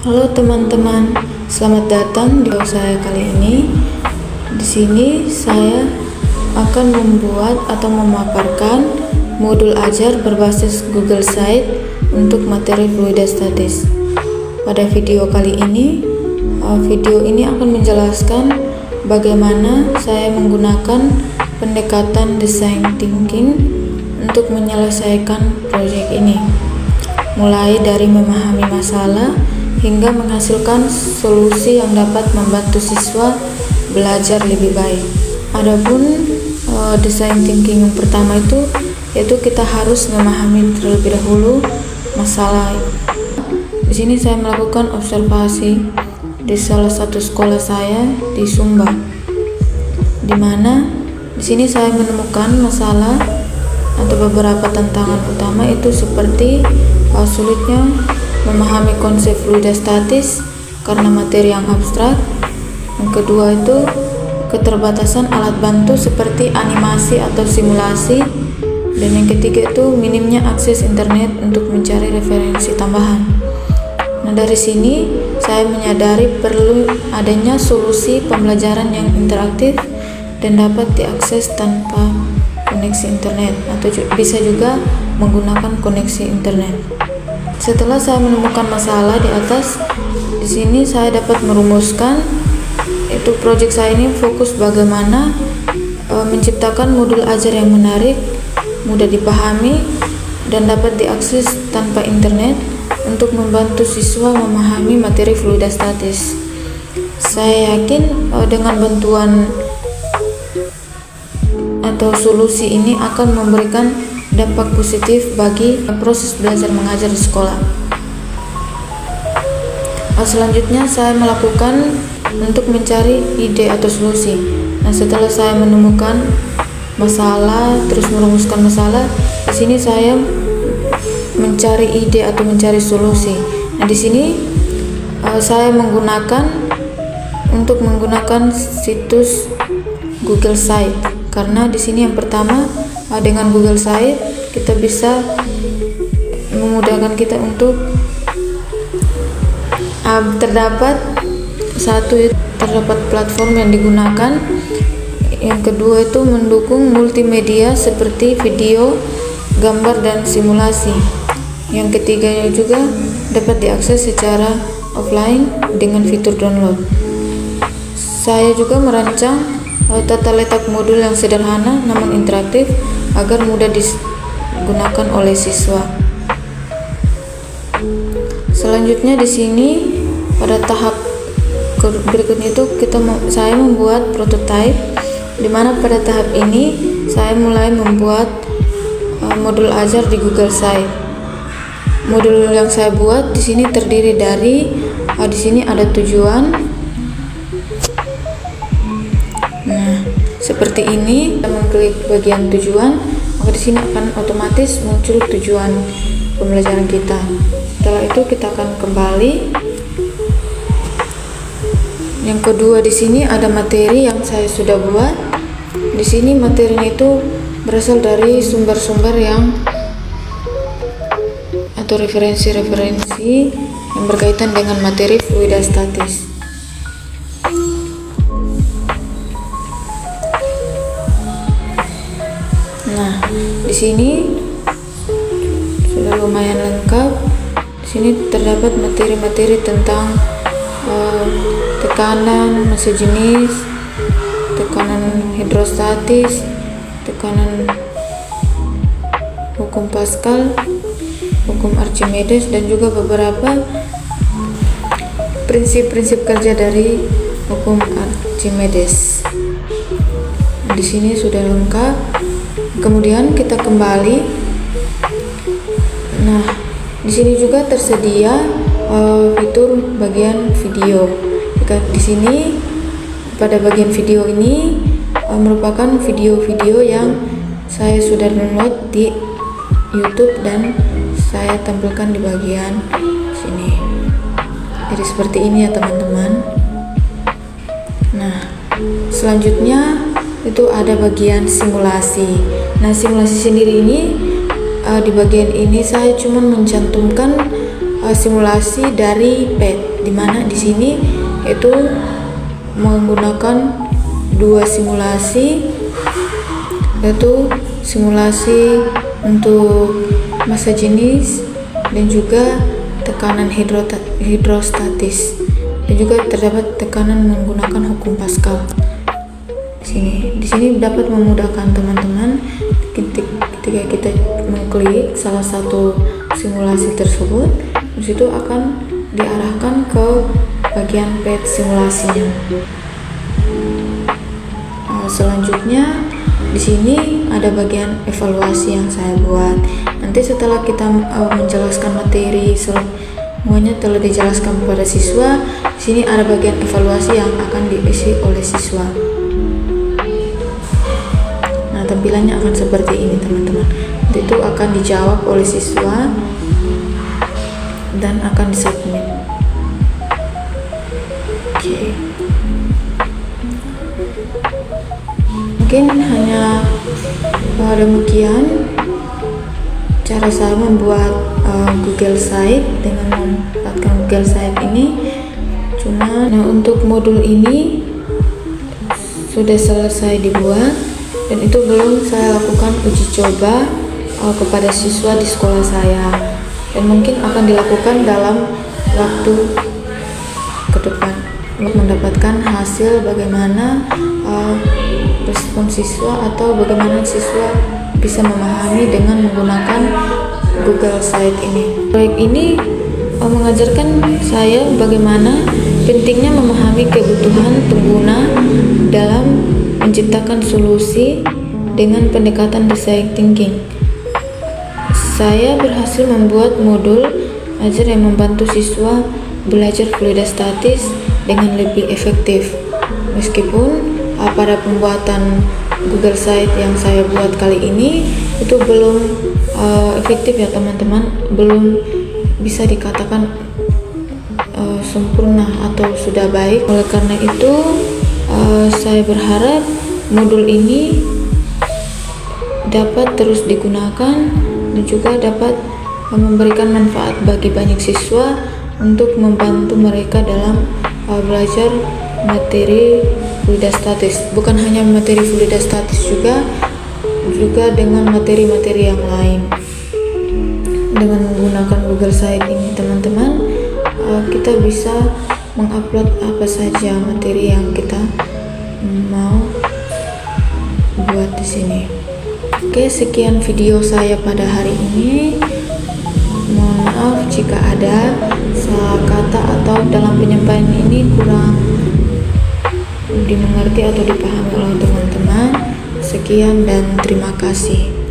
Halo teman-teman, selamat datang di video saya kali ini. Di sini saya akan membuat atau memaparkan modul ajar berbasis Google Site untuk materi fluidostatis. Pada video kali ini, video ini akan menjelaskan bagaimana saya menggunakan pendekatan design thinking untuk menyelesaikan proyek ini, mulai dari memahami masalah hingga menghasilkan solusi yang dapat membantu siswa belajar lebih baik. Adapun design thinking yang pertama yaitu kita harus memahami terlebih dahulu masalah. Di sini saya melakukan observasi di salah satu sekolah saya di Sumba, di mana di sini saya menemukan masalah atau beberapa tantangan utama itu seperti sulitnya memahami konsep fluidostatis karena materi yang abstrak. Yang kedua itu keterbatasan alat bantu seperti animasi atau simulasi. Dan yang ketiga itu minimnya akses internet untuk mencari referensi tambahan. Nah, dari sini saya menyadari perlu adanya solusi pembelajaran yang interaktif dan dapat diakses tanpa koneksi internet, atau bisa juga menggunakan koneksi internet. Setelah saya menemukan masalah di atas, di sini saya dapat merumuskan proyek saya ini fokus bagaimana menciptakan modul ajar yang menarik, mudah dipahami, dan dapat diakses tanpa internet untuk membantu siswa memahami materi fluidostatis. Saya yakin dengan bantuan atau solusi ini akan memberikan dampak positif bagi proses belajar mengajar di sekolah. Selanjutnya saya melakukan untuk mencari ide atau solusi. Nah, setelah saya menemukan masalah, terus merumuskan masalah, di sini saya mencari ide atau mencari solusi. Nah, di sini saya menggunakan situs Google Site, karena di sini yang pertama dengan Google Site kita bisa memudahkan kita untuk terdapat platform yang digunakan. Yang kedua itu mendukung multimedia seperti video, gambar, dan simulasi. Yang ketiganya juga dapat diakses secara offline dengan fitur download. Saya juga merancang tata letak modul yang sederhana namun interaktif agar mudah digunakan oleh siswa. Selanjutnya di sini pada tahap berikutnya itu saya membuat prototype, di mana pada tahap ini saya mulai membuat modul ajar di Google Site. Modul yang saya buat di sini terdiri dari di sini ada tujuan. Nah, seperti ini, kita mengklik bagian tujuan, maka di sini akan otomatis muncul tujuan pembelajaran kita. Setelah itu kita akan kembali. Yang kedua di sini ada materi yang saya sudah buat. Di sini materinya itu berasal dari sumber-sumber atau referensi-referensi yang berkaitan dengan materi fluidostatis. Nah, di sini sudah lumayan lengkap. Di sini terdapat materi-materi tentang tekanan, massa jenis, tekanan hidrostatis, tekanan hukum Pascal, hukum Archimedes, dan juga beberapa prinsip-prinsip kerja dari hukum Archimedes. Di sini sudah lengkap. Kemudian kita kembali. Nah, di sini juga tersedia fitur bagian video. Di sini pada bagian video ini merupakan video-video yang saya sudah download di YouTube dan saya tampilkan di bagian sini. Jadi seperti ini ya teman-teman. Nah, selanjutnya itu ada bagian simulasi. Nah, simulasi sendiri ini di bagian ini saya cuma mencantumkan simulasi dari PET, dimana di sini itu menggunakan dua simulasi, yaitu simulasi untuk massa jenis dan juga tekanan hidrostatis, dan juga terdapat tekanan menggunakan hukum Pascal. Di sini dapat memudahkan teman-teman ketika kita mengklik salah satu simulasi tersebut, di situ akan diarahkan ke bagian PET simulasinya. Selanjutnya di sini ada bagian evaluasi yang saya buat. Nanti setelah kita menjelaskan materi semuanya telah dijelaskan kepada siswa, di sini ada bagian evaluasi yang akan diisi oleh siswa. Nah, tampilannya akan seperti ini teman-teman. Itu akan dijawab oleh siswa dan akan disubmit. Oke. Mungkin hanya demikian cara saya membuat Google Site dengan memanfaatkan Google Site ini. Nah, untuk modul ini sudah selesai dibuat, dan itu belum saya lakukan uji coba kepada siswa di sekolah saya, dan mungkin akan dilakukan dalam waktu ke depan untuk mendapatkan hasil bagaimana respon siswa atau bagaimana siswa bisa memahami dengan menggunakan Google Site ini. Proyek ini mengajarkan saya bagaimana pentingnya memahami kebutuhan pengguna dalam menciptakan solusi dengan pendekatan design thinking. Saya berhasil membuat modul ajar yang membantu siswa belajar fluidostatis dengan lebih efektif. Meskipun pada pembuatan Google Site yang saya buat kali ini itu belum efektif ya teman-teman, belum bisa dikatakan sempurna atau sudah baik. Oleh karena itu saya berharap modul ini dapat terus digunakan dan juga dapat memberikan manfaat bagi banyak siswa untuk membantu mereka dalam belajar materi fluidostatis. Bukan hanya materi fluidostatis, juga dengan materi-materi yang lain. Dengan menggunakan Google Site ini teman-teman, kita bisa mengupload apa saja materi yang kita mau buat di sini. Oke, sekian video saya pada hari ini. Mohon maaf jika ada salah kata atau dalam penyampaian ini kurang dimengerti atau dipahami oleh teman-teman. Sekian dan terima kasih.